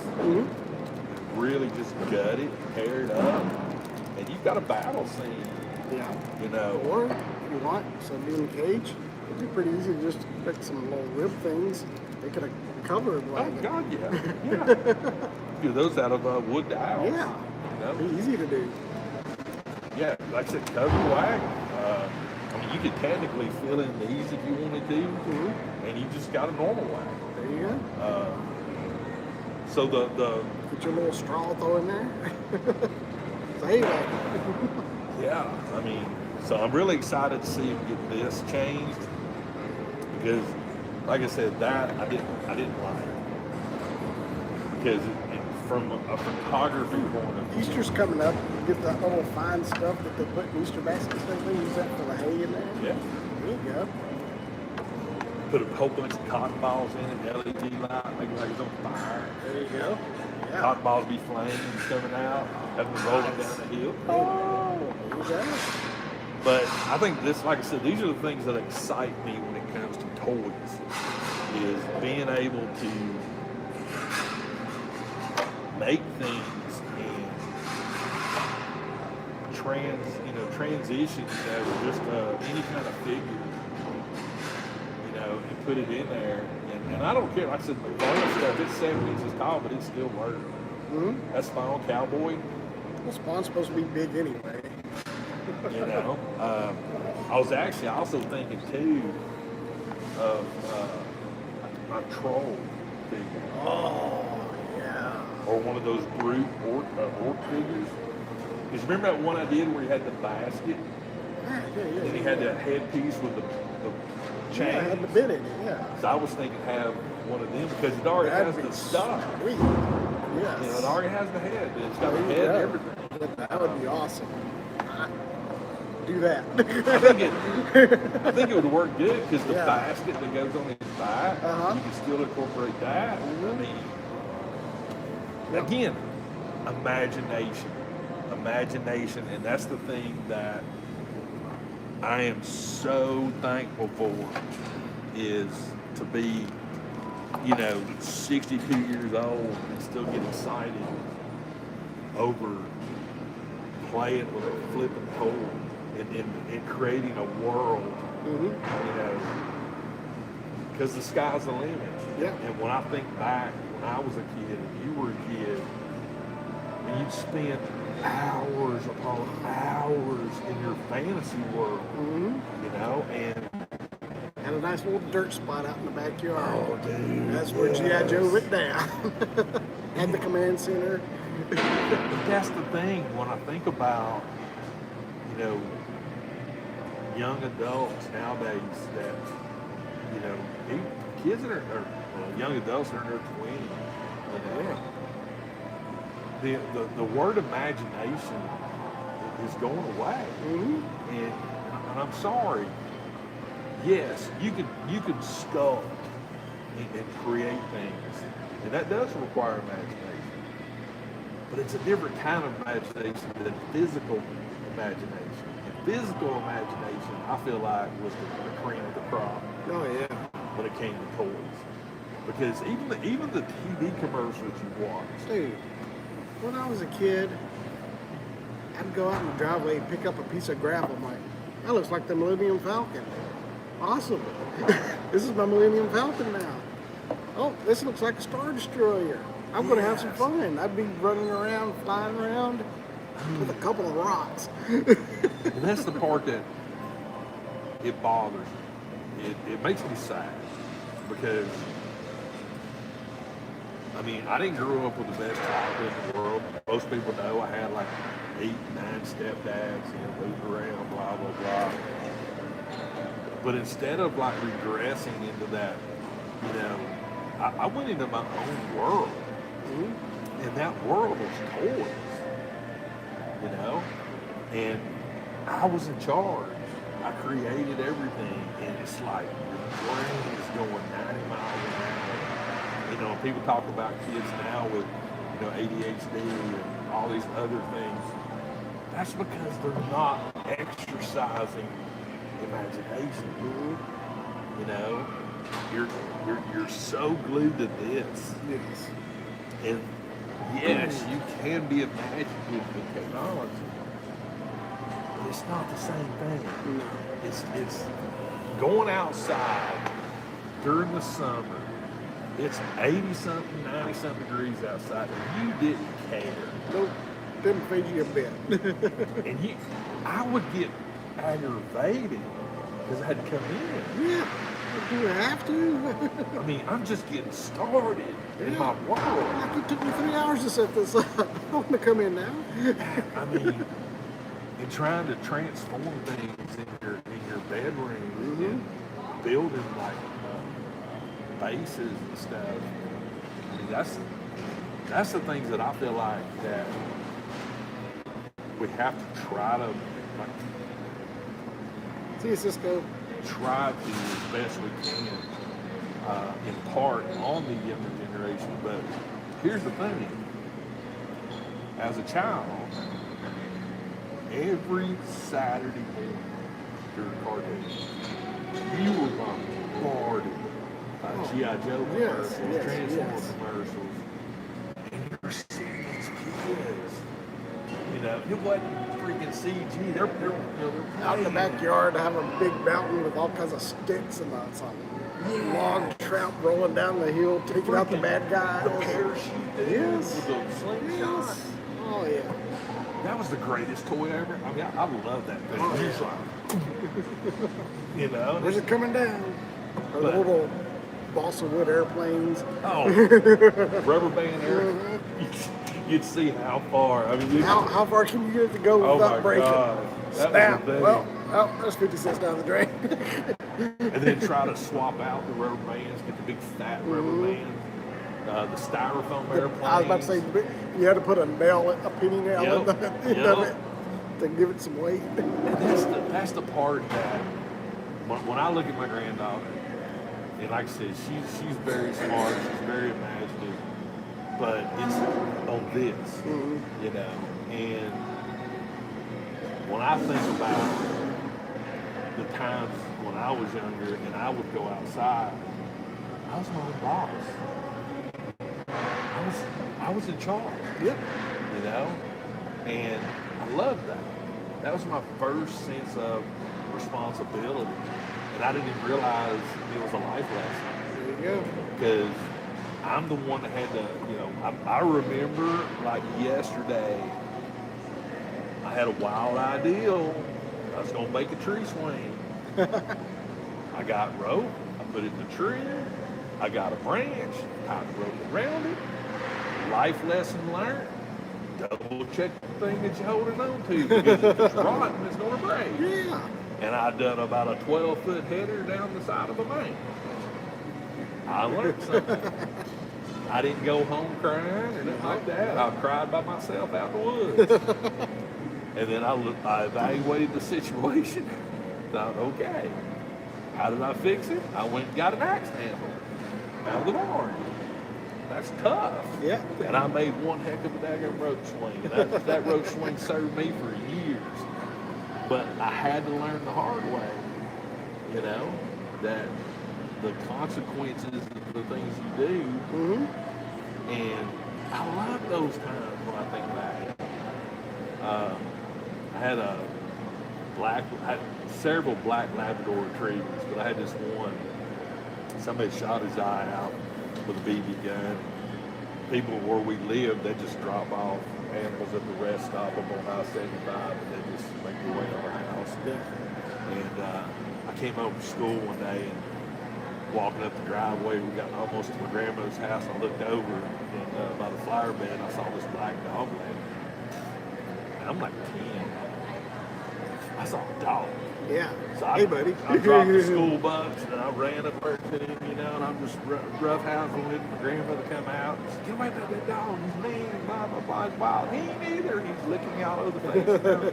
really just gut it, tear it up, and you've got a battle scene. Yeah. You know. Or if you want, so doing the cage, it'd be pretty easy to just pick some little rib things. They could have covered Oh wagon. God, yeah. Do those out of wood dowels. Yeah. You know? It'd be easy to do. Yeah, like I said, covered wagon. I mean, you could technically fill in these if you wanted to, and you just got a normal wagon. There you go. So the Put your little straw throw in there. So anyway. yeah, I mean, so I'm really excited to see him get this changed because, like I said, that I didn't like because from a photography point of view. Easter's coming up. Get that little fine stuff that they put in Easter baskets and everything. Use that for the hay in there. Yeah. There you go. Put a whole bunch of cotton balls in it, LED light, make it like it's on fire. There you go. Yeah. Cotton balls be flames coming out, having them rolling down the hill. Oh. There you go. But I think this, like I said, these are the things that excite me when it comes to toys, is being able to make things and transition, just any kind of figure, and put it in there. And I don't care, like I said, the bonus stuff, it's 7 inches tall, but it still works. Mm-hmm. That's Final Cowboy. Well, Spawn's supposed to be big anyway. I was actually also thinking too of a troll figure. Oh, yeah. Or one of those brute orc figures. Because remember that one I did where he had the basket? Yeah. And he had that headpiece with the chain? Yeah, I had the bit in it, yeah. So I was thinking have one of them because it already has the stuff. Sweet. Yes. It already has the head. It's got the head and everything. That would be awesome. Do that. I think it would work good because the Yeah. basket that goes on his back, you can still incorporate that. I mean, again, imagination, and that's the thing that I am so thankful for, is to be 62 years old and still get excited over playing with a flipping toy and creating a world, because the sky's the limit. Yeah. And when I think back when I was a kid and you were a kid, and you'd spend hours upon hours in your fantasy world, and Had a nice little dirt spot out in the backyard. oh, dude, That's where G.I. Joe went down. Had the command center. But that's the thing when I think about, you know, young adults nowadays that, you know, kids that are well, young adults that are in their 20s, you know, the word imagination is going away. Mm-hmm. And I'm sorry. Yes, you can sculpt and create things, and that does require imagination. But it's a different kind of imagination than physical imagination. And physical imagination, I feel like, was the cream of the crop Oh yeah. when it came to toys. Because even the TV commercials you watch, Dude, when I was a kid, I'd go out in the driveway and pick up a piece of gravel. I'm like, that looks like the Millennium Falcon. Awesome. This is my Millennium Falcon now. Oh, this looks like a Star Destroyer. I'm going to have some fun. I'd be running around, flying around with a couple of rocks. and that's the part that it bothers me. It makes me sad because, I mean, I didn't grow up with the best childhood in the world. Most people know I had like 8, 9 stepdads, you know, moved around, blah, blah, blah. But instead of like regressing into that, you know, I went into my own world. Mm-hmm. And that world was toys, you know? And I was in charge. I created everything. And it's like your brain is going 90 miles an hour. You know, people talk about kids now with, you know, ADHD and all these other things. That's because they're not exercising imagination. Mm-hmm. You know, you're so glued to this. Yes. And yes, you can be imaginative with technology, but it's not the same thing. No. It's going outside during the summer. It's 80 something, 90 something degrees outside, and you didn't care. Nope. Didn't feed you a bit. And I would get aggravated because I had to come in. Yeah. Do you have to? I mean, I'm just getting started in my world. Like it took me 3 hours to set this up. I want to come in now. I mean, and trying to transform things in your bedroom and building like bases and stuff. I mean, that's the things that I feel like that we have to try to like See you, Cisco. try to as best we can impart on the younger generation. But here's the thing: as a child, every Saturday morning during cartoons, you were bombarded by G.I. Joe commercials, Transformers commercials, and you're seeing these kids. You know, it wasn't freaking CG. They're Out in the backyard, I have a big mountain with all kinds of sticks and some log trout rolling down the hill, taking out the bad guys. The parachute dude Yes. with the slingshot. Yes. Oh yeah. That was the greatest toy ever. I mean, I love that thing. Oh, It's like, you know. Where's it coming down? Or the But- little balsa wood airplanes. Oh, rubber band air. You'd see how far. I mean, How far can you get it to go oh without my breaking? God, that Snap. was the thing. Well, oh, there's 50 cents down the drain. And then try to swap out the rubber bands, get the big fat rubber bands, the styrofoam airplanes. I was about to say, you had to put a penny nail Yep, in the end of yep. it to give it some weight. And that's the part that when I look at my granddaughter, and like I said, she's very smart, she's very imaginative, but it's on this, you know. And when I think about the times when I was younger and I would go outside, I was my own boss. I was in charge. Yep. You know? And I loved that. That was my first sense of responsibility. And I didn't even realize it was a life lesson. There you go. Because I'm the one that had to, you know, I remember like yesterday, I had a wild idea. I was going to make a tree swing. I got rope, I put it in the tree, I got a branch, tied the rope around it. Life lesson learned. double check the thing that you're holding on to because if it's rotten, it's going to break. Yeah. And I done about a 12-foot header down the side of a main. I learned something. I didn't go home crying or nothing like that. I cried by myself out in the woods. And then I evaluated the situation. Thought, okay, how did I fix it? I went and got an axe handle out of the barn. That's tough. Yeah. And I made one heck of a daggone rope swing. And that rope swing served me for years. But I had to learn the hard way, you know, that the consequences of the things you do. Mm-hmm. And I love those times when I think back. I had several black Labrador retrievers, but I had this one. Somebody shot his eye out with a BB gun. People where we lived, they just drop off animals at the rest stop up on I-75, and they just make their way to our house. Yeah. And I came home from school one day and walking up the driveway, we got almost to my grandmother's house. I looked over and by the flower bed, I saw this black dog laying. And I'm like 10. I saw a dog. Yeah. So Hey, buddy. I dropped the school bus and I ran up there to him, you know, and I'm just roughhousing with him. My grandmother come out and said, "Get away from that dog, he's mean, blah, blah, blah, he's wild." He ain't either. He's licking me all over the face. You know?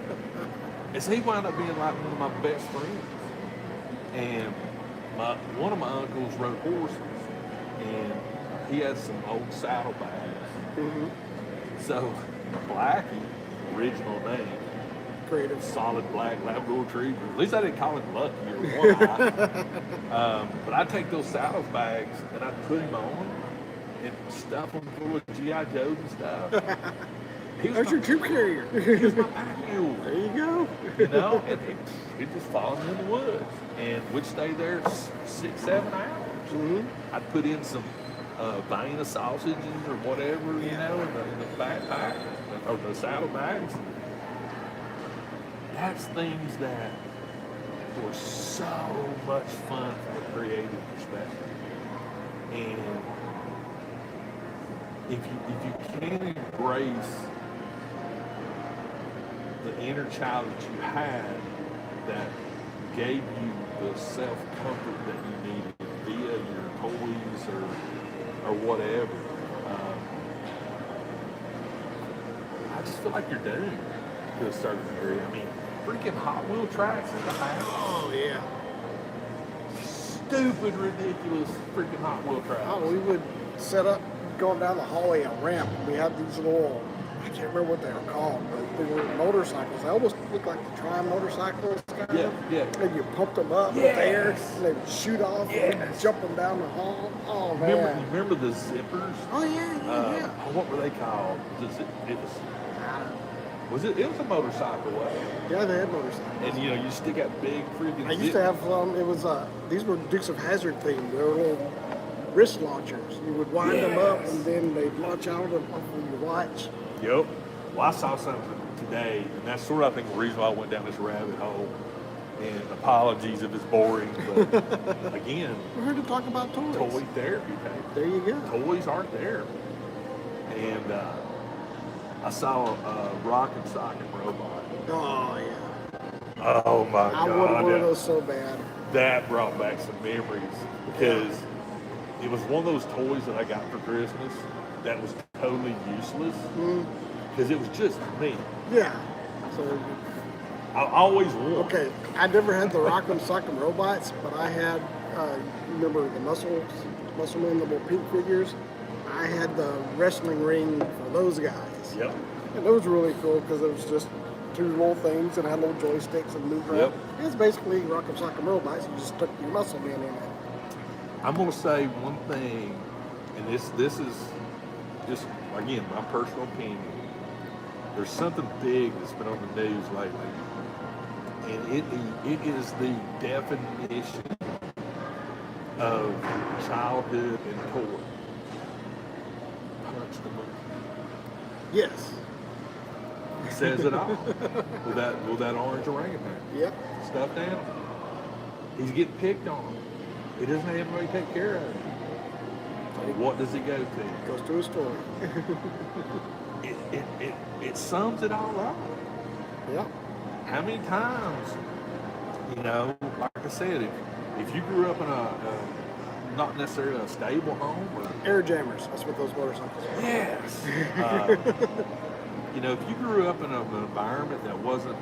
And so he wound up being like one of my best friends. And one of my uncles rode horses, and he had some old saddlebags. Mm-hmm. So Blackie, original name, Creative. solid black Labrador Retriever. At least I didn't call him Lucky or One Eye. But I'd take those saddlebags and I'd put him on and stuff them full of G.I. Joes and stuff. There's your troop carrier. He was my pack mule. There you go. You know, and it just followed me in the woods, and we'd stay there 6-7 hours. Mm-hmm. I'd put in some vein of sausages or whatever, you know, in the backpack or the saddlebags. That's things that were so much fun from a creative perspective, and if you can't embrace the inner child that you had that gave you the self-comfort that you needed via your toys or whatever, I just feel like you're doomed to a certain degree. I mean, freaking Hot Wheel tracks in the house. Oh, yeah. Stupid, ridiculous freaking Hot Wheel tracks. Oh, we would set up going down the hallway, a ramp. We had these little, I can't remember what they were called, but they were motorcycles. They almost looked like the Triumph motorcycles, kind of. Yeah. And you pumped them up with air, and they would shoot off, and we'd jump them down the hall. Oh, man. Remember the zippers? Oh, yeah. What were they called? It was a motorcycle, wasn't it? Yeah, they had motorcycles. And you know, you stick out big freaking. I used to have, these were Dukes of Hazzard themed. They were little wrist launchers. You would wind them up, and then they'd launch out of your watch. Yep. Well, I saw something today, and that's sort of, I think, the reason why I went down this rabbit hole. And apologies if it's boring, but again, We're here to talk about toys. toy therapy, baby. There you go. Toys aren't therapy. And I saw a rock and socket robot. Oh, yeah. Oh my I God. wanted one of those so bad. That brought back some memories because it was one of those toys that I got for Christmas that was totally useless because it was just me. Yeah. So, I always won. okay, I never had the Rock'em Sock'em robots, but I had, remember the Musclemen, the little pink figures? I had the wrestling ring for those guys. Yep. And those were really cool because it was just two little things and had little joysticks and moved around. Yep. It's basically Rock'em Sock'em robots. You just stuck your muscle man in it. I'm going to say one thing, and this is just, again, my personal opinion. There's something big that's been on the news lately, and it is the definition of childhood and toy. Punch the monkey. Yes. Says it all. with that orange orangutan. Yep. Stuffed animal. He's getting picked on. He doesn't have anybody to take care of him. So what does he go to? Goes to a store. it sums it all up. Yeah. How many times, like I said, if you grew up in not necessarily a stable home, or Air jammers. That's what those motorcycles are. yes, if you grew up in an environment that wasn't,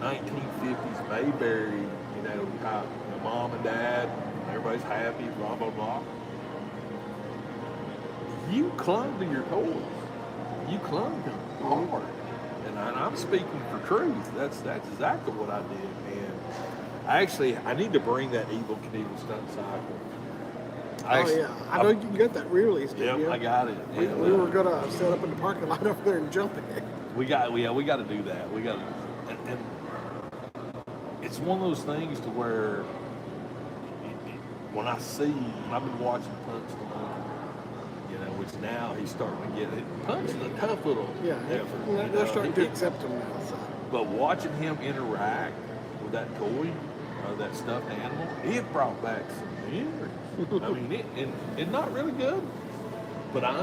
1950s Mayberry, type, mom and dad, everybody's happy, blah blah blah. You clung to your toys. You clung to them hard. And I'm speaking for truth. That's exactly what I did. And I need to bring that Evil Knievel stunt cycle. I know you got that re-release, didn't you? I got it. We were gonna set up in the parking lot over there and jump it. We got to do that. And it's one of those things to where when I've been watching Punch which now he's starting to get it. Punch is a tough little effort. They're starting to accept him now. So. But watching him interact with that toy, that stuffed animal, it brought back some memories. I mean, it's not really good, but I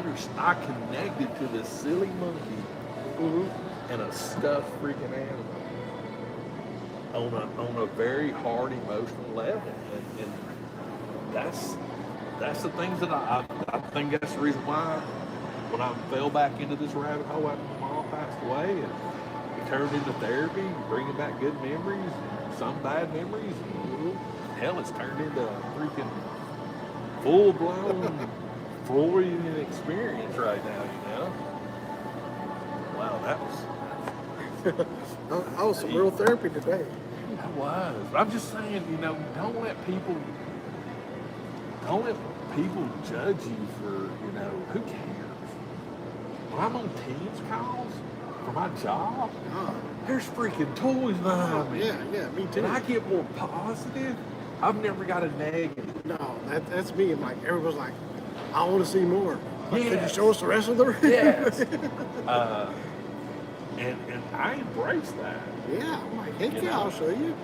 connected to this silly monkey and a stuffed freaking animal on a very hard emotional level, and that's the things that I think that's the reason why when I fell back into this rabbit hole after my mom passed away, and it turned into therapy, bringing back good memories, some bad memories. Hell, it's turned into a freaking full-blown Freudian experience right now. Wow, that was some real therapy today. That was. I'm just saying, don't let people judge you for, who cares? When I'm on Teams calls for my job, there's freaking toys behind me. Yeah, me too. And I get more positive. I've never got a negative. No, that's me. Like, everyone's like, I want to see more. Like, Yes. Can you show us the rest of them? Yes. And I embrace that. Yeah, I'm like, heck yeah, I'll show you.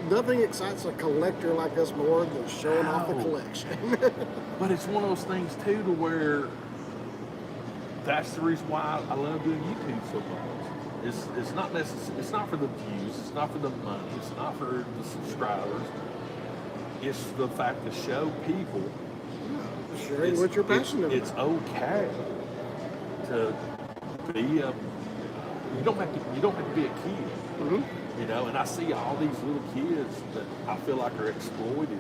Nothing excites a collector like us more than showing off the collection. But it's one of those things too, to where that's the reason why I love doing YouTube so much. It's not necessary. It's not for the views. It's not for the money. It's not for the subscribers. It's the fact to show people. Sharing what you're passionate about. It's okay to be a. You don't have to be a kid. And I see all these little kids that I feel like are exploited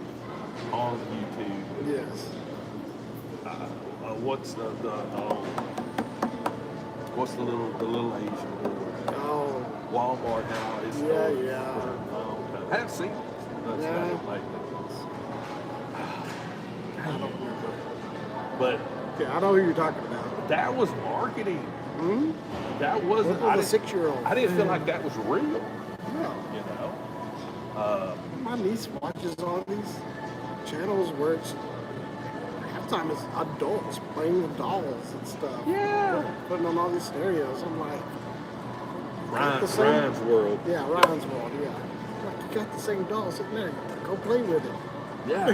on YouTube. Yes. What's the little Asian boy? Oh. Walmart now is Yeah. I haven't seen it. I don't remember. But yeah, I know who you're talking about. that was marketing. That wasn't. What was a 6-year-old? I didn't feel like that was real. No. My niece watches all these channels where it's half the time it's adults playing with dolls and stuff. Yeah. Putting on all these scenarios. I'm like, Ryan's World. Yeah, Ryan's World. Yeah. Like, you got the same doll sitting there. Go play with it. Yeah.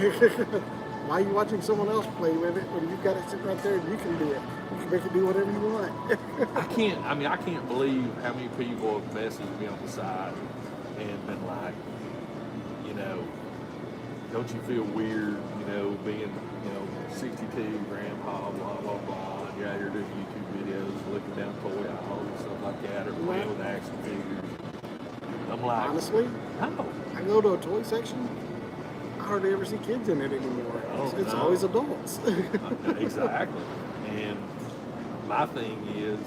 Why are you watching someone else play with it when you've got it sitting right there and you can do it? You can make it do whatever you want. I can't believe how many people have messaged me on the side and been like, don't you feel weird, being, 62, grandpa, blah, blah, blah, and you're out here doing YouTube videos, looking down toy aisles and stuff like that, or playing with action figures. I'm like, honestly, no. I go to a toy section, I hardly ever see kids in it anymore. It's always adults. Exactly. And my thing is,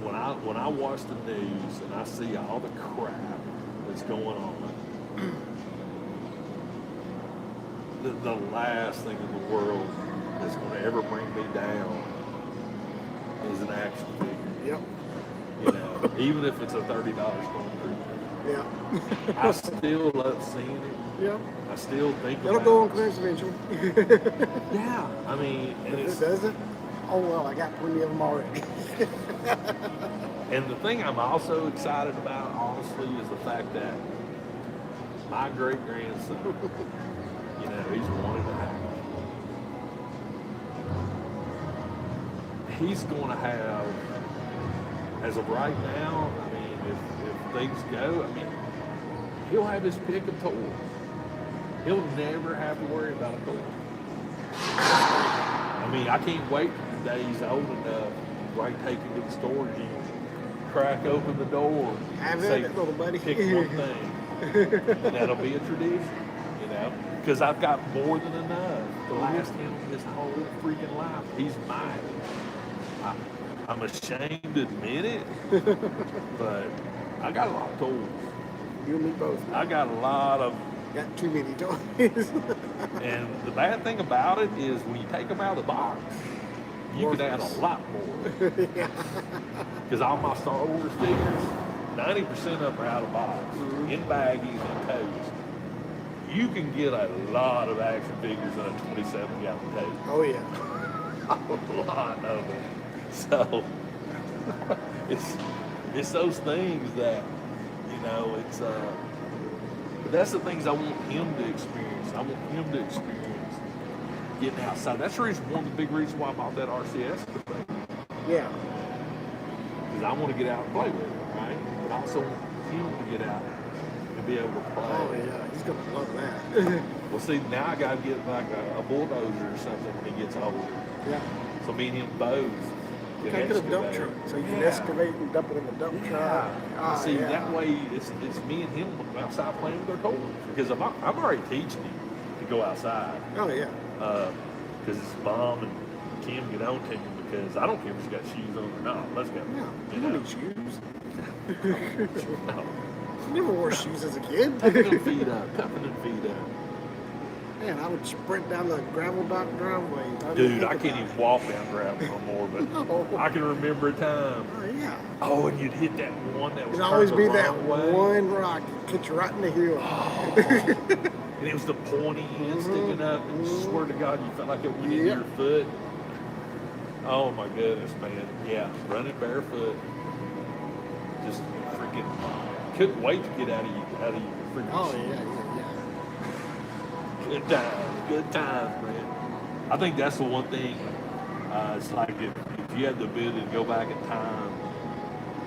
when I watch the news and I see all the crap that's going on, the last thing in the world that's going to ever bring me down is an action figure. Yep. Even if it's a $30 stormtrooper. Yeah. I still love seeing it. Yep. I still think It'll go on clearance eventually. Yeah. I mean, and if it doesn't, oh well, I got plenty of them already. And the thing I'm also excited about, honestly, is the fact that my great grandson, he's 1.5. he's going to have, as of right now, I mean, if things go, I mean, he'll have his pick of toys. He'll never have to worry about a toy. I mean, I can't wait for the day he's old enough where I can take him to the store and he can crack open the door Have and say, it, little buddy. pick one thing. And that'll be a tradition, you know? Because I've got more than enough to last him his whole freaking life. He's mine. I'm ashamed to admit it, but I got a lot of toys. You and me both. I got a lot of, Got too many toys. and the bad thing about it is when you take them out of the box, you can add a lot more. Yeah. Because all my Star Wars figures, 90% of them are out of box, in baggies and totes. You can get a lot of action figures in a 27-gallon tote. Oh yeah. A lot of them. So it's those things that, you know, it's but that's the things I want him to experience. I want him to experience getting outside. That's the reason, one of the big reasons why I bought that RCS thing. Yeah. Because I want to get out and play with it, right? But I also want him to get out and be able to play. Oh yeah. He's gonna love that. Well, see, now I got to get like a bulldozer or something when he gets older. Yeah. So me and him both You can can't get a dump excavate. truck, so you can Yeah. excavate and dump it in the dump truck. Yeah. Ah, See, yeah. that way it's me and him outside playing with our toys. Because I'm already teaching him to go outside. Oh yeah. Because his mom and Kim get on to him because I don't care if he's got shoes on or not. Let's go. Yeah. You don't need shoes. No. You never wore shoes as a kid. Cupping them feet up. Cupping them feet up. Man, I would sprint down the gravel dock driveway. Dude, I can't even walk down gravel no more, but No. I can remember a time. Oh yeah. Oh, and you'd hit that one that was There'd always turned be the that wrong way. one rock that hit you right in the heel. And it was the pointy end sticking up, and swear to God, you felt like it went into Yep. your foot. Oh my goodness, man. Yeah, running barefoot. Just freaking couldn't wait to get out of your freaking Oh shoes. yeah. Good times, man. I think that's the one thing. It's like if you had the ability to go back in time,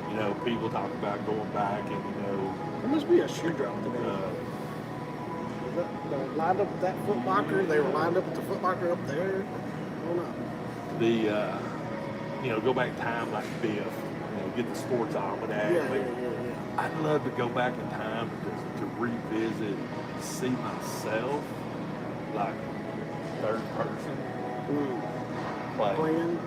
you know, people talk about going back and, you know, There must be a shoe drop today. They were lined up at that Foot Locker. They were lined up at the Foot Locker up there. I don't know. you know, go back in time like Biff, you know, get the sports almanac. Yeah. I'd love to go back in time to revisit, see myself like third person play. Playing.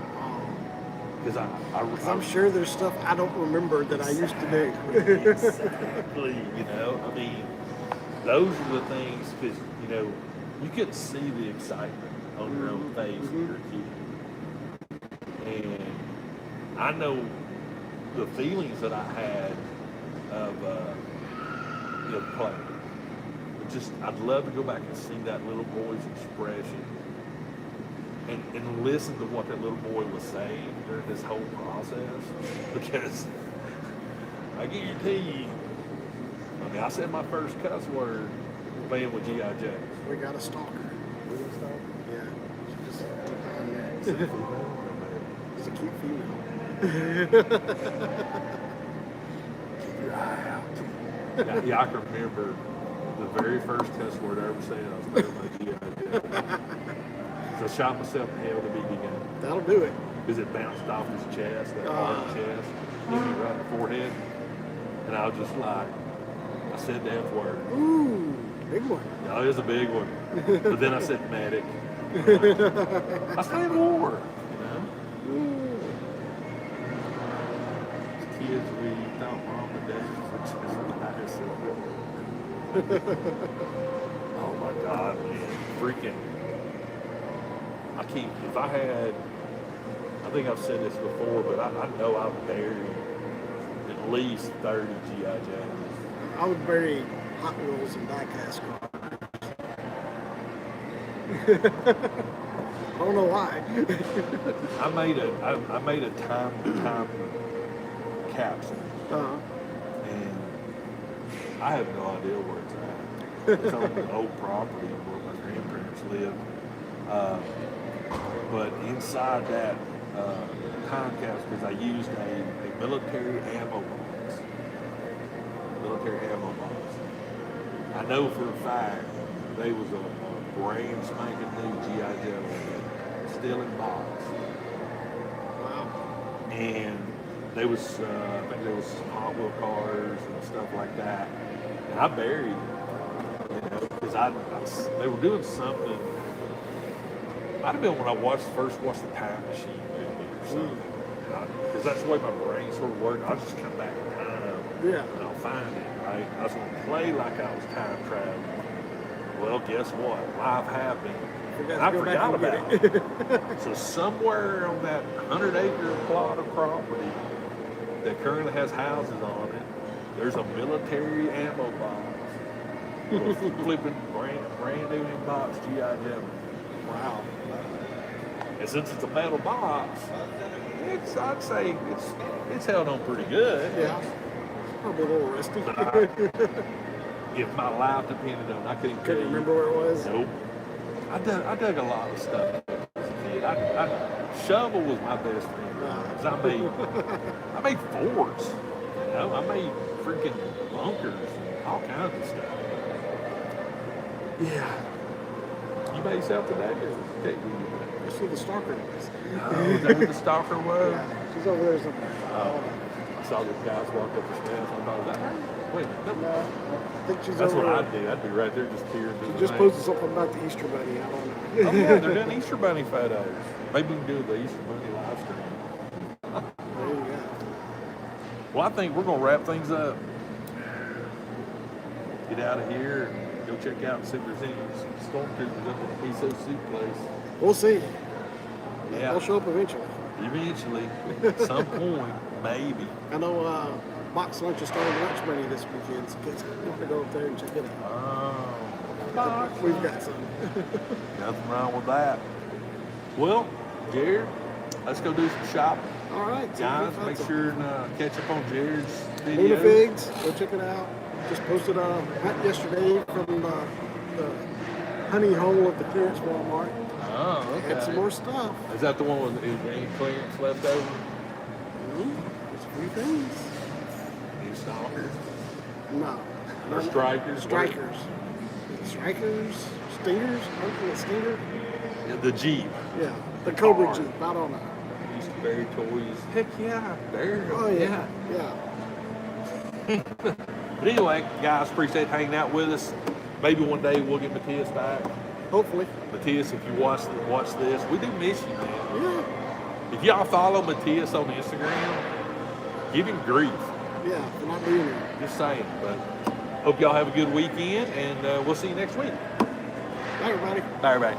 Because Because I'm sure there's stuff I don't remember that I used to do. Exactly, you know, I mean, those are the things, because, you know, you could see the excitement on your own face when you're a kid. And I know the feelings that I had of, you know, playing. Just, I'd love to go back and see that little boy's expression and listen to what that little boy was saying during this whole process. Because I guarantee you, I mean, I said my first cuss word playing with G.I. Joe. We got a stalker. Yeah. She's a cute female. Keep your eye out. Yeah, I can remember the very first cuss word I ever said. I was playing with G.I. Joe. So I shot myself in the head with a BB gun. That'll do it. Because it bounced off his chest, that hard chest, hit me right in the forehead. And I was just like, I said the F word. Ooh, big one. Yeah, it was a big one. But then I said medic. I stayed war, you know? As kids, we thought mom and dad were just nice. Oh my God, man. Freaking. I keep, if I had, I think I've said this before, but I know I've buried at least 30 G.I. Joes. I would bury Hot Wheels and die-cast cars. I don't know why. I made a time capsule, and I have no idea where it's at. It's on an old property where my grandparents lived. But inside that time capsule because I used a military ammo box. Military ammo box. I know for a fact they was a brand spanking new G.I. Joe still in box. Wow. And they was, I think there was some Hot Wheel cars and stuff like that. And I buried it, you know, because they were doing something. Might have been when I first watched the Time Machine movie or something. Because that's the way my brain sort of worked. I'll just come back in time and I'll find it, right? I was going to play like I was time traveling. Well, guess what? Life happened. And I forgot about it. So somewhere on that 100-acre plot of property that currently has houses on it, there's a military ammo box. Little flipping brand new in box G.I. Joe. Wow. And since it's a metal box, I'd say it's held on pretty good. Yeah. Probably a little rusty. But if my life depended on it, I couldn't Couldn't remember where it was? Nope. I dug a lot of stuff as a kid. Shovel was my best friend. 'Cause I made forts. You know, I made freaking bunkers and all kinds of stuff. Yeah. You made yourself today? Okay. I see the stalker. Oh, is that what the stalker was? Yeah. She's over there somewhere. I saw the guys walk up the stairs. I thought, was that her? Wait, no. No, I think she's That's over what there. I'd do. I'd be right there just peering through She the just night. posted something about the Easter Bunny. I don't know. Oh yeah, they're doing Easter Bunny photos. Maybe we can do the Easter Bunny live stream. There you go. Well, I think we're going to wrap things up. Get out of here and go check out and see if there's any stormtroopers up in the Piso Soup place. We'll see. Yeah. They'll show up eventually. Eventually, at some point, maybe. I know Box Lunch is starting lunch money this weekend, so kids want to go up there and check it out. Oh, We've got some. nothing wrong with that. Well, Jared, let's go do some shopping. All right. Guys, make sure and catch up on Jared's Luna video. Figs, go check it out. Just posted a hunt yesterday from the honey hole at the clearance Walmart. Oh, okay. Had some more stuff. Is that the one with is there any clearance left over? There's a few things. Any stalkers? No. Or strikers? Strikers. Strikers? Stingers? Hopefully a stinger? Yeah, the Jeep. Yeah. The Cobra car. Jeep. I don't know. Used to bury toys. Heck yeah. There. Oh, yeah. Yeah. But anyway, guys, appreciate hanging out with us. Maybe one day we'll get Matthias back. Hopefully. Matthias, if you watch this, we do miss you, man. Yeah. If y'all follow Matthias on Instagram, give him grief. Yeah. For not being here. Just saying. But hope y'all have a good weekend, and we'll see you next week. Bye, everybody. Bye, everybody.